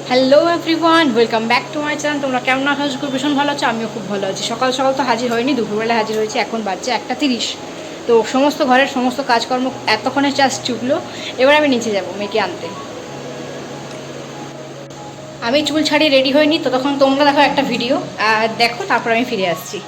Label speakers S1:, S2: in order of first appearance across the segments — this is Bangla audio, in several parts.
S1: Hello everyone, welcome back to my channel. তোমরা কেমন আছো? খুব ভীষণ ভালো আছো, আমিও খুব ভালো আছি। সকাল সকাল তো হাজির হয়নি, দুপুরবেলা হাজির হয়েছি। এখন বাজছে 1:30। তো সমস্ত ঘরের সমস্ত কাজকর্ম এতক্ষণে জাস্ট চুকলো। এবার আমি নিচে যাব মেয়েকে আনতে। আমি চুল ছাড়িয়ে রেডি হইনি, তো তখন তোমরা দেখো একটা ভিডিও দেখো, তারপর আমি ফিরে আসছি।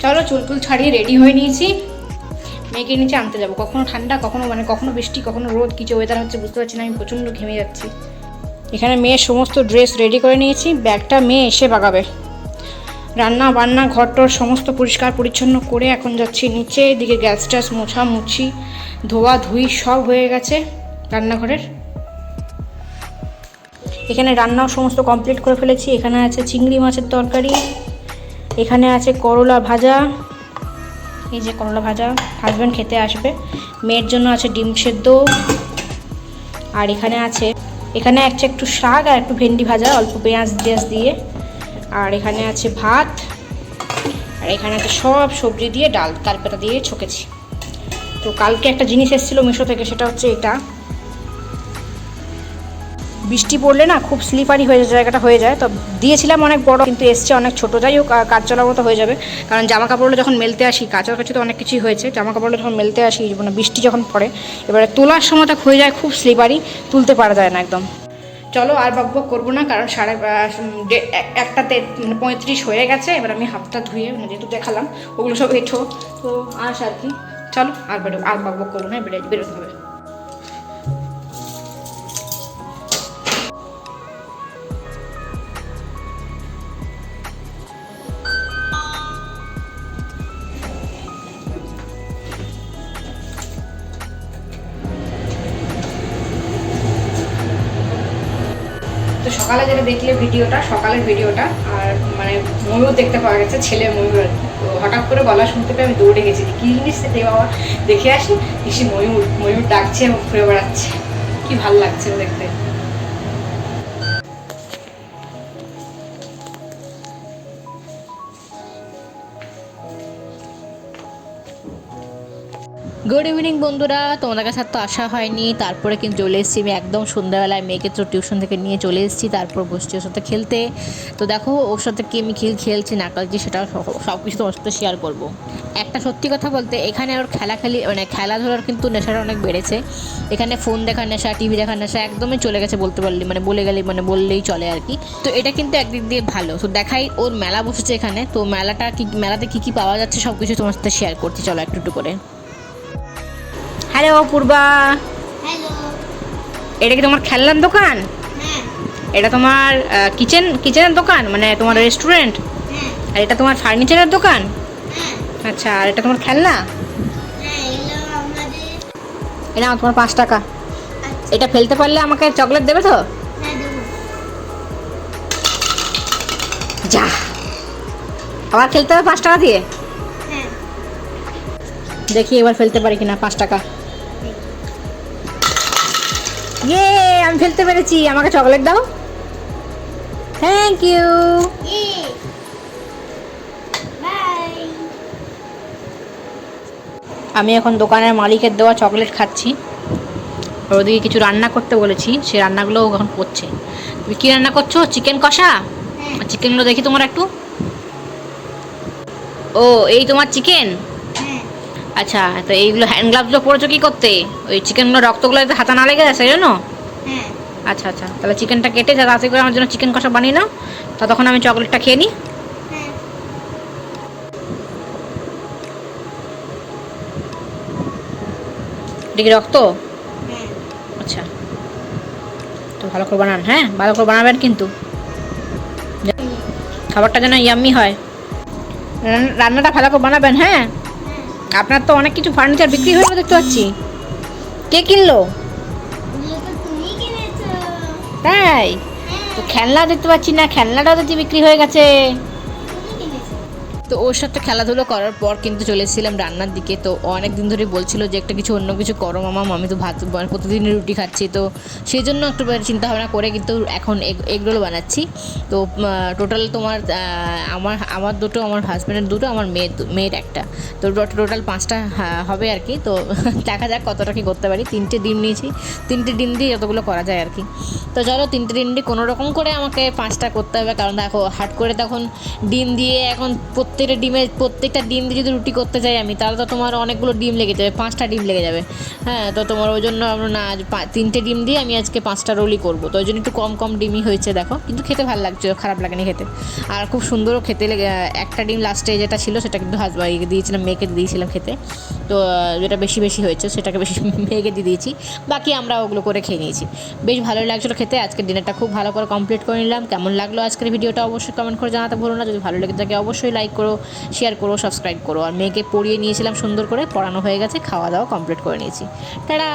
S1: চলো, চুল টুল ছাড়িয়ে রেডি হয়ে নিয়েছি, মেয়েকে নিচে আনতে যাবো। কখনো ঠান্ডা, কখনো বৃষ্টি, কখনো রোদ, কিছু ওয়েদার হচ্ছে বুঝতে পারছি না। আমি প্রচণ্ড ঘেমে যাচ্ছি। এখানে মেয়ের সমস্ত ড্রেস রেডি করে নিয়েছি, ব্যাগটা মেয়ে এসে বাগাবে। রান্না বান্না ঘরটর সমস্ত পরিষ্কার পরিচ্ছন্ন করে এখন যাচ্ছি নিচে। এদিকে গ্যাস ট্যাস মোছামুছি ধোয়া ধুই সব হয়ে গেছে রান্নাঘরের। এখানে রান্নাও সমস্ত কমপ্লিট করে ফেলেছি। এখানে আছে চিংড়ি মাছের তরকারি, এখানে আছে করলা ভাজা, এই যে করলা ভাজা, হাজব্যান্ড খেতে আসবে। মেয়ের জন্য আছে ডিম সেদ্ধ, আর এখানে আছে একটু শাক আর একটু ভেন্ডি ভাজা অল্প পেঁয়াজ দিয়ে, আর এখানে আছে ভাত, আর এখানে আছে সব সবজি দিয়ে ডাল, তালপাতা দিয়ে ছকেছি। তো কালকে একটা জিনিস এসেছিলো মিশো থেকে, সেটা হচ্ছে এটা। বৃষ্টি পড়লে না খুব স্লিপারি হয়ে যায়, জায়গাটা হয়ে যায়। তো দিয়েছিলাম অনেক বড়, কিন্তু এসছে অনেক ছোটো। যাই হোক, কাজ চলার মতো হয়ে যাবে। কারণ জামা কাপড়গুলো যখন মেলতে আসি, কাছাকাছি তো অনেক কিছুই হয়েছে, জামা কাপড়গুলো যখন মেলতে আসি, মানে বৃষ্টি যখন পড়ে, এবারে তোলার সময়টা হয়ে যায় খুব স্লিপারি, তুলতে পারা যায় না একদম। চলো আর বকবক করবো না, কারণ 1:35 হয়ে গেছে। এবার আমি হাতটা ধুয়ে, যেহেতু দেখালাম ওগুলো সব এঁঠো, তো আর কি। চলো আর বকবক করবো না, বেরোতে হবে। তো সকালে যেটা দেখলে সকালের ভিডিওটা, আর মানে ময়ূর দেখতে পাওয়া গেছে, ছেলে ময়ূর আর কি। তো হঠাৎ করে গলা শুনতে পেয়ে আমি দৌড়ে গেছি, কী জিনিস সেটাই বাবা দেখে আসি। এসে ময়ূর ডাকছে এবং ঘুরে বেড়াচ্ছে, কি ভাল লাগছে দেখতে। গুড ইভিনিং বন্ধুরা, তোমাদের কাছে তো আসা হয়নি। তারপরে কিন্তু চলে এসেছি আমি একদম সন্ধ্যাবেলায়, মেয়েকে তো টিউশন থেকে নিয়ে চলে এসেছি। তারপর বসছি ওর সাথে খেলতে। তো দেখো ওর সাথে কি আমি খেলছি না খেলছি সেটা সব কিছু তোমার সাথে শেয়ার করবো। একটা সত্যি কথা বলতে, এখানে ওর খেলাধুলার কিন্তু নেশাটা অনেক বেড়েছে। এখানে ফোন দেখার নেশা, টিভি দেখার নেশা একদমই চলে গেছে বলতে পারলি, বললেই চলে আর কি। তো এটা কিন্তু একদিক দিয়ে ভালো। তো দেখাই, ওর মেলা বসেছে এখানে। তো মেলাতে কী পাওয়া যাচ্ছে সব কিছু তোমার সাথে শেয়ার করছি, চলো একটু করে। হ্যালো পূর্বা, এটা কি তোমার খেলনার দোকান? এটা তোমার কিচেনের দোকান, মানে তোমার রেস্টুরেন্ট? আর এটা তোমার ফার্নিচারের দোকান? আচ্ছা, আর এটা তোমার খেলনা? এটা তোমার 5 টাকা। এটা ফেলতে পারলে আমাকে চকলেট দেবে তো? যা, আবার খেলতে হবে 5 টাকা দিয়ে। দেখি এবার ফেলতে পারি কিনা 5 টাকা। ইয়ে, আমি ফেলতে পেরেছি, আমাকে চকলেট দাও। Thank you. আমি এখন দোকানের মালিকের দেওয়া চকলেট খাচ্ছি। ওদিকে কিছু রান্না করতে বলেছি, সে রান্নাগুলো এখন করছে। তুমি কী রান্না করছো? চিকেন কষা? চিকেনগুলো দেখি তোমার একটু। ও, এই তোমার চিকেন? আচ্ছা, তো এইগুলো হ্যান্ড গ্লাভসগুলো পরেছো কী করতে? ওই চিকেনগুলো রক্তগুলো যাতে হাতে না লেগে যায় সেই জন্য? আচ্ছা, তাহলে চিকেনটা কেটে তাড়াতাড়ি করে আমার জন্য চিকেন কষা বানিয়ে নাও। ততক্ষণ আমি চকলেটটা খেয়ে নিই। এটা কি রক্ত? আচ্ছা, তো ভালো করে বানান, হ্যাঁ ভালো করে বানাবেন কিন্তু, খাবারটা যেন ইয়াম্মি হয়। রান্নাটা ভালো করে বানাবেন, হ্যাঁ। আপনার তো অনেক কিছু ফার্নিচার বিক্রি হয়ে দেখতে পাচ্ছি। কে কিনলো? তাই তো খেলনা দেখতে পাচ্ছি না, খেলনাটাও দেখছি বিক্রি হয়ে গেছে। তো ওর সাথে খেলাধুলো করার পর কিন্তু চলে এসেছিলাম রান্নার দিকে। তো অনেক দিন ধরেই বলছিল যে একটা কিছু অন্য কিছু করো মামা, আমি তো ভাত প্রতিদিনই রুটি খাচ্ছি। তো সেই জন্য একটু চিন্তাভাবনা করে কিন্তু এখন এগরোল বানাচ্ছি। তো টোটাল তোমার আমার দুটো, আমার হাজব্যান্ডের দুটো, আমার মেয়ের একটা, তো টোটাল 5টা হবে আর কি। তো দেখা যাক কতটা কী করতে পারি। 3টে ডিম নিয়েছি, 3টে ডিম দিয়ে যতগুলো করা যায় আর কি। তো চলো 3টে ডিম দিয়ে কোনো রকম করে আমাকে 5টা করতে হবে, কারণ দেখো হাট করে তখন ডিম দিয়ে এখন প্রত্যেকটা ডিম দিয়ে যদি রুটি করতে যাই আমি, তাহলে তো তোমার অনেকগুলো ডিম লেগে যাবে, 5টা ডিম লেগে যাবে। হ্যাঁ, তো তোমার ওই জন্য আমরা না, 3টে ডিম দিয়ে আমি আজকে 5টা রোলই করবো। তো ওই জন্য একটু কম কম ডিমই হয়েছে দেখো, কিন্তু খেতে ভালো লাগছে, খারাপ লাগেনি খেতে। আর খুব সুন্দরও খেতে একটা ডিম লাস্টে যেটা ছিল সেটা কিন্তু হাজব্যান্ডকে দিয়েছিলাম, মেয়েকে দিয়েছিলাম খেতে। তো যেটা বেশি বেশি হয়েছে সেটাকে বেশি মেয়েকে দিয়ে দিয়েছি, বাকি আমরা ওগুলো করে খেয়ে নিয়েছি। বেশ ভালোই লাগছিলো খেতে। আজকের ডিনারটা খুব ভালো করে কমপ্লিট করে নিলাম। কেমন লাগলো আজকের ভিডিওটা অবশ্যই কমেন্ট করে জানাতে ভুলো না। যদি ভালো লেগে থাকে অবশ্যই লাইক করো, শেয়ার করো, সাবস্ক্রাইব করো। আর মেয়েকে পড়িয়ে নিয়েছিলাম সুন্দর করে, পড়ানো হয়ে গেছে, খাওয়া দাওয়া কমপ্লিট করে নিয়েছি। টাটা।